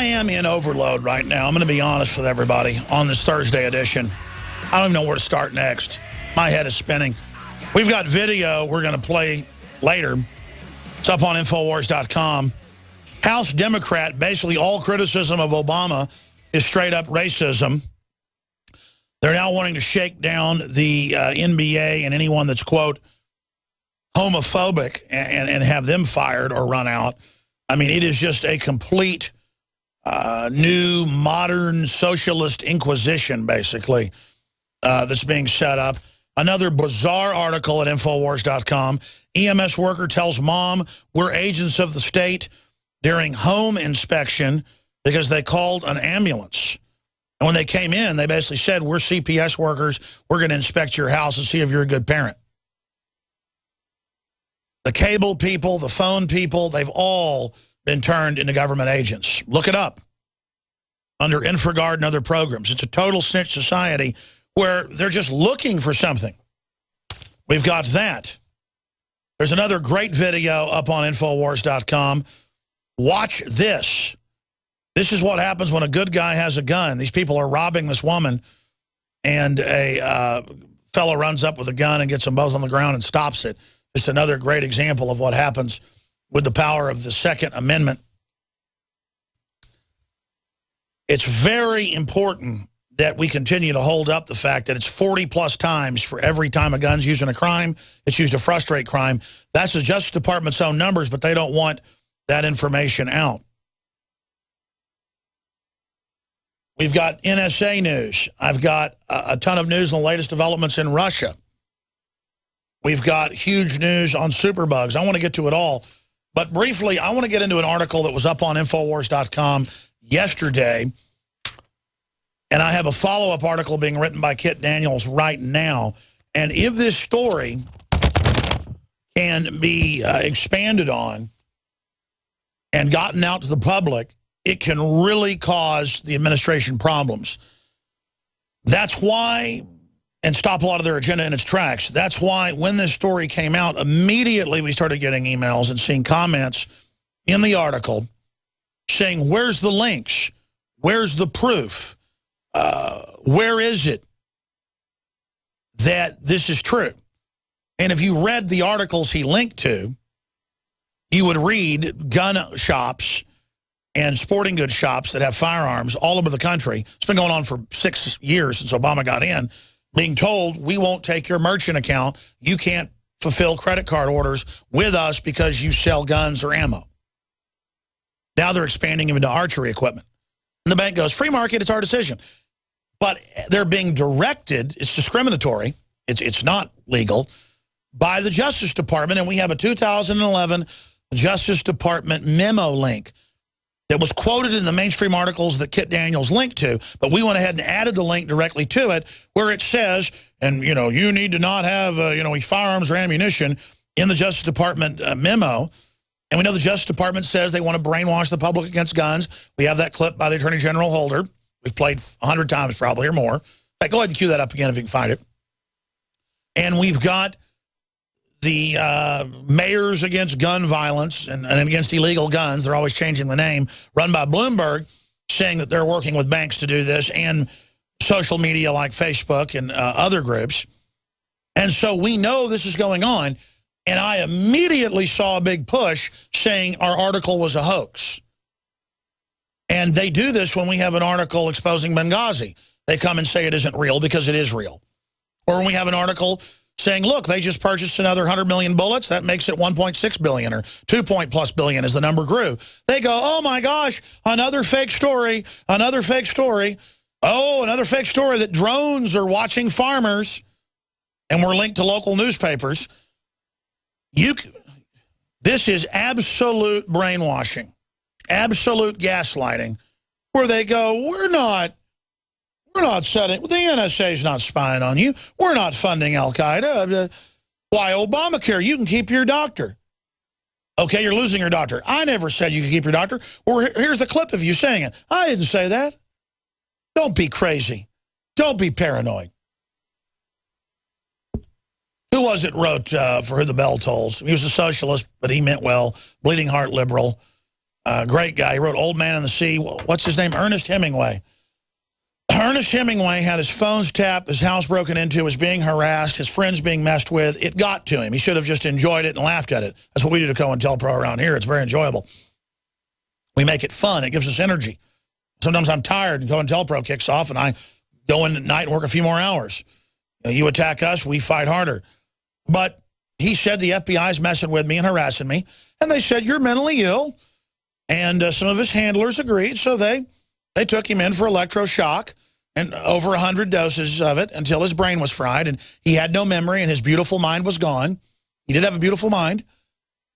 I am in overload right now. I'm going to be honest with everybody on this Thursday edition. I don't even know where to start next. My head is spinning. We've got video we're going to play later. It's up on Infowars.com. House Democrat, basically all criticism of Obama is straight up racism. They're now wanting to shake down the NBA and anyone that's, quote, homophobic and have them fired or run out. I mean, it is just a complete new modern socialist inquisition, basically, that's being set up. Another bizarre article at Infowars.com. EMS worker tells mom we're agents of the state during home inspection because they called an ambulance. And when they came in, they basically said, we're CPS workers. We're going to inspect your house and see if you're a good parent. The cable people, the phone people, they've all been turned into government agents. Look it up under InfraGard and other programs. It's a total snitch society where they're just looking for something. We've got that. There's another great video up on Infowars.com. Watch this. This is what happens when a good guy has a gun. These people are robbing this woman, and a fellow runs up with a gun and gets them both on the ground and stops it. Just another great example of what happens with the power of the Second Amendment. It's very important that we continue to hold up the fact that it's 40-plus times for every time a gun's used in a crime, it's used to frustrate crime. That's the Justice Department's own numbers, but they don't want that information out. We've got NSA news. I've got a ton of news on the latest developments in Russia. We've got huge news on superbugs. I want to get to it all. But briefly, I want to get into an article that was up on Infowars.com yesterday. And I have a follow-up article being written by Kit Daniels right now. And if this story can be expanded on and gotten out to the public, it can really cause the administration problems. That's why, and stop a lot of their agenda in its tracks, that's why when this story came out, immediately we started getting emails and seeing comments in the article saying, where's the links? Where's the proof? Where is it that this is true? And if you read the articles he linked to, you would read gun shops and sporting goods shops that have firearms all over the country. It's been going on for 6 years since Obama got in, being told, we won't take your merchant account. You can't fulfill credit card orders with us because you sell guns or ammo. Now they're expanding into archery equipment. And the bank goes, free market, it's our decision. But they're being directed, it's discriminatory, it's not legal, by the Justice Department. And we have a 2011 Justice Department memo link that was quoted in the mainstream articles that Kit Daniels linked to, but we went ahead and added the link directly to it, where it says, and you know, you need to not have firearms or ammunition in the Justice Department memo. And we know the Justice Department says they want to brainwash the public against guns. We have that clip by the Attorney General Holder. We've played 100 times probably or more. In fact, go ahead and cue that up again if you can find it. And we've got the mayors against gun violence and against illegal guns. They're always changing the name, run by Bloomberg, saying that they're working with banks to do this, and social media like Facebook and other groups. And so we know this is going on. And I immediately saw a big push saying our article was a hoax. And they do this when we have an article exposing Benghazi. They come and say it isn't real because it is real. Or when we have an article saying, look, they just purchased another 100 million bullets. That makes it 1.6 billion or 2+ billion as the number grew. They go, oh, my gosh, another fake story, another fake story. Oh, another fake story that drones are watching farmers. And we're linked to local newspapers. This is absolute brainwashing, absolute gaslighting, where they go, we're not setting, the NSA is not spying on you. We're not funding Al-Qaeda. Why, Obamacare, you can keep your doctor. Okay, you're losing your doctor. I never said you could keep your doctor. Or here's the clip of you saying it. I didn't say that. Don't be crazy. Don't be paranoid. Who was it wrote for Who the Bell Tolls? He was a socialist, but he meant well. Bleeding Heart liberal. Great guy. He wrote Old Man in the Sea. What's his name? Ernest Hemingway. Ernest Hemingway had his phones tapped, his house broken into, was being harassed, his friends being messed with. It got to him. He should have just enjoyed it and laughed at it. That's what we do to COINTELPRO around here. It's very enjoyable. We make it fun. It gives us energy. Sometimes I'm tired and COINTELPRO kicks off and I go in at night and work a few more hours. You attack us, we fight harder. But he said the FBI's messing with me and harassing me. And they said, you're mentally ill. And some of his handlers agreed, so they took him in for electroshock and over 100 doses of it until his brain was fried and he had no memory and his beautiful mind was gone. He did have a beautiful mind.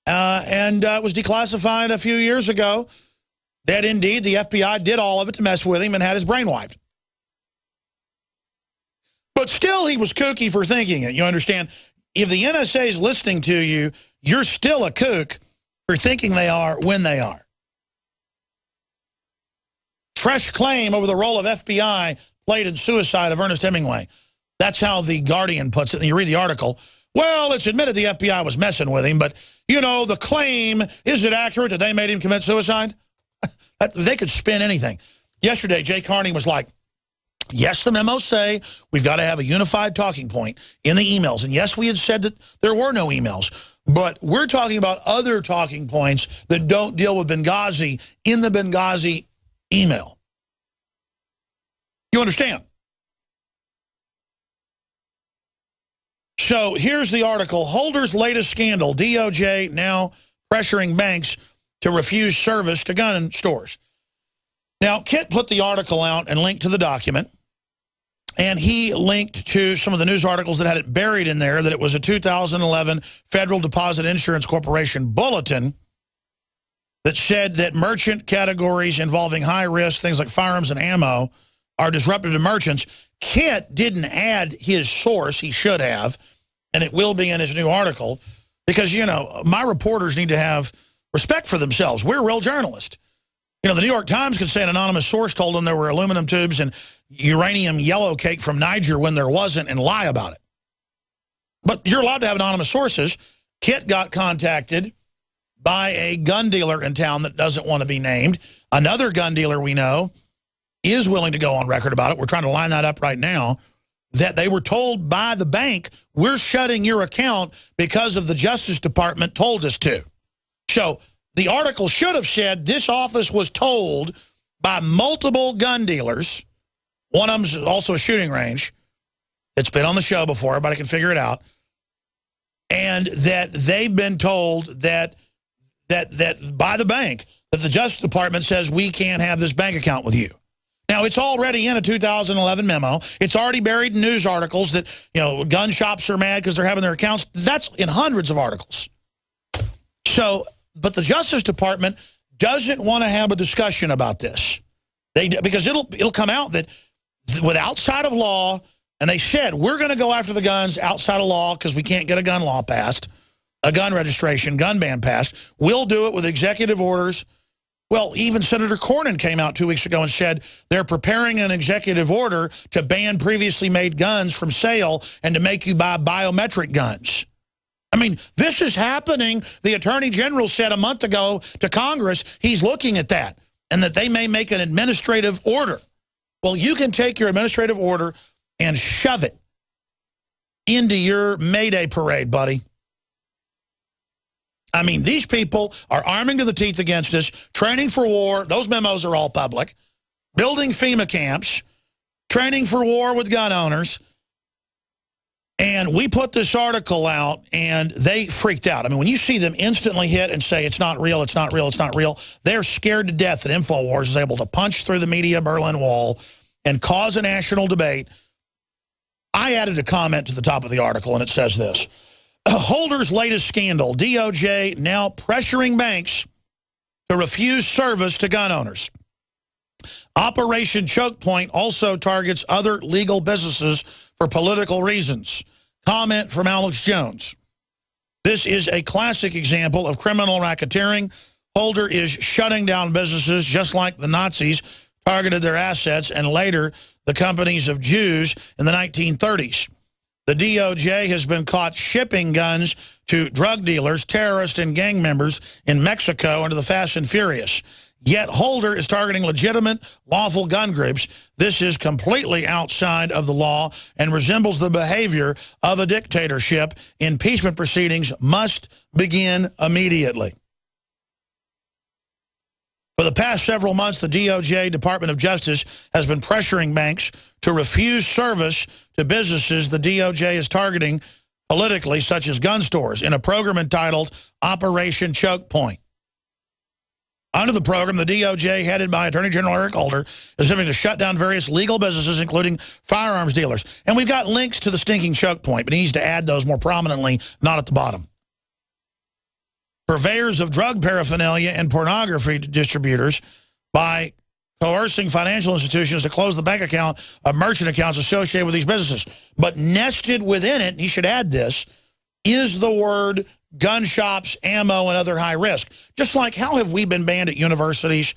And it was declassified a few years ago that indeed the FBI did all of it to mess with him and had his brain wiped. But still he was kooky for thinking it. You understand? If the NSA is listening to you, you're still a kook for thinking they are when they are. Fresh claim over the role of FBI played in suicide of Ernest Hemingway. That's how The Guardian puts it. And you read the article. Well, it's admitted the FBI was messing with him, but, you know, the claim, is it accurate that they made him commit suicide? They could spin anything. Yesterday, Jay Carney was like, yes, the memos say we've got to have a unified talking point in the emails. And yes, we had said that there were no emails. But we're talking about other talking points that don't deal with Benghazi in the Benghazi email. You understand? So here's the article. Holder's latest scandal. DOJ now pressuring banks to refuse service to gun stores. Now, Kit put the article out and linked to the document. And he linked to some of the news articles that had it buried in there, that it was a 2011 Federal Deposit Insurance Corporation bulletin that said that merchant categories involving high risk, things like firearms and ammo, are disruptive to merchants. Kit didn't add his source. He should have, and it will be in his new article, because, you know, my reporters need to have respect for themselves. We're real journalists. You know, the New York Times could say an anonymous source told them there were aluminum tubes and uranium yellow cake from Niger when there wasn't, and lie about it. But you're allowed to have anonymous sources. Kit got contacted by a gun dealer in town that doesn't want to be named. Another gun dealer we know is willing to go on record about it. We're trying to line that up right now. That they were told by the bank, we're shutting your account because of the Justice Department told us to. So the article should have said this office was told by multiple gun dealers. One of them's also a shooting range. It's been on the show before. Everybody can figure it out. And that they've been told that by the bank, that the Justice Department says we can't have this bank account with you. Now, it's already in a 2011 memo. It's already buried in news articles that, you know, gun shops are mad because they're having their accounts. That's in hundreds of articles. So, but the Justice Department doesn't want to have a discussion about this. Because it'll come out that with outside of law, and they said, we're going to go after the guns outside of law because we can't get a gun law passed, a gun registration, gun ban passed. We'll do it with executive orders. Well, even Senator Cornyn came out 2 weeks ago and said they're preparing an executive order to ban previously made guns from sale and to make you buy biometric guns. I mean, this is happening. The Attorney General said a month ago to Congress he's looking at that and that they may make an administrative order. Well, you can take your administrative order and shove it into your May Day parade, buddy. I mean, these people are arming to the teeth against us, training for war. Those memos are all public. Building FEMA camps, training for war with gun owners. And we put this article out, and they freaked out. I mean, when you see them instantly hit and say, it's not real, it's not real, it's not real, they're scared to death that InfoWars is able to punch through the media Berlin Wall and cause a national debate. I added a comment to the top of the article, and it says this. Holder's latest scandal, DOJ now pressuring banks to refuse service to gun owners. Operation Choke Point also targets other legal businesses for political reasons. Comment from Alex Jones. This is a classic example of criminal racketeering. Holder is shutting down businesses just like the Nazis targeted their assets and later the companies of Jews in the 1930s. The DOJ has been caught shipping guns to drug dealers, terrorists, and gang members in Mexico under the Fast and Furious. Yet Holder is targeting legitimate, lawful gun groups. This is completely outside of the law and resembles the behavior of a dictatorship. Impeachment proceedings must begin immediately. For the past several months, the DOJ, Department of Justice, has been pressuring banks to refuse service to businesses the DOJ is targeting politically, such as gun stores, in a program entitled Operation Choke Point. Under the program, the DOJ, headed by Attorney General Eric Holder, is having to shut down various legal businesses, including firearms dealers. And we've got links to the stinking choke point, but he needs to add those more prominently, not at the bottom. Purveyors of drug paraphernalia and pornography distributors by coercing financial institutions to close the bank account of merchant accounts associated with these businesses. But nested within it, and he should add this, is the word gun shops, ammo, and other high risk. Just like how have we been banned at universities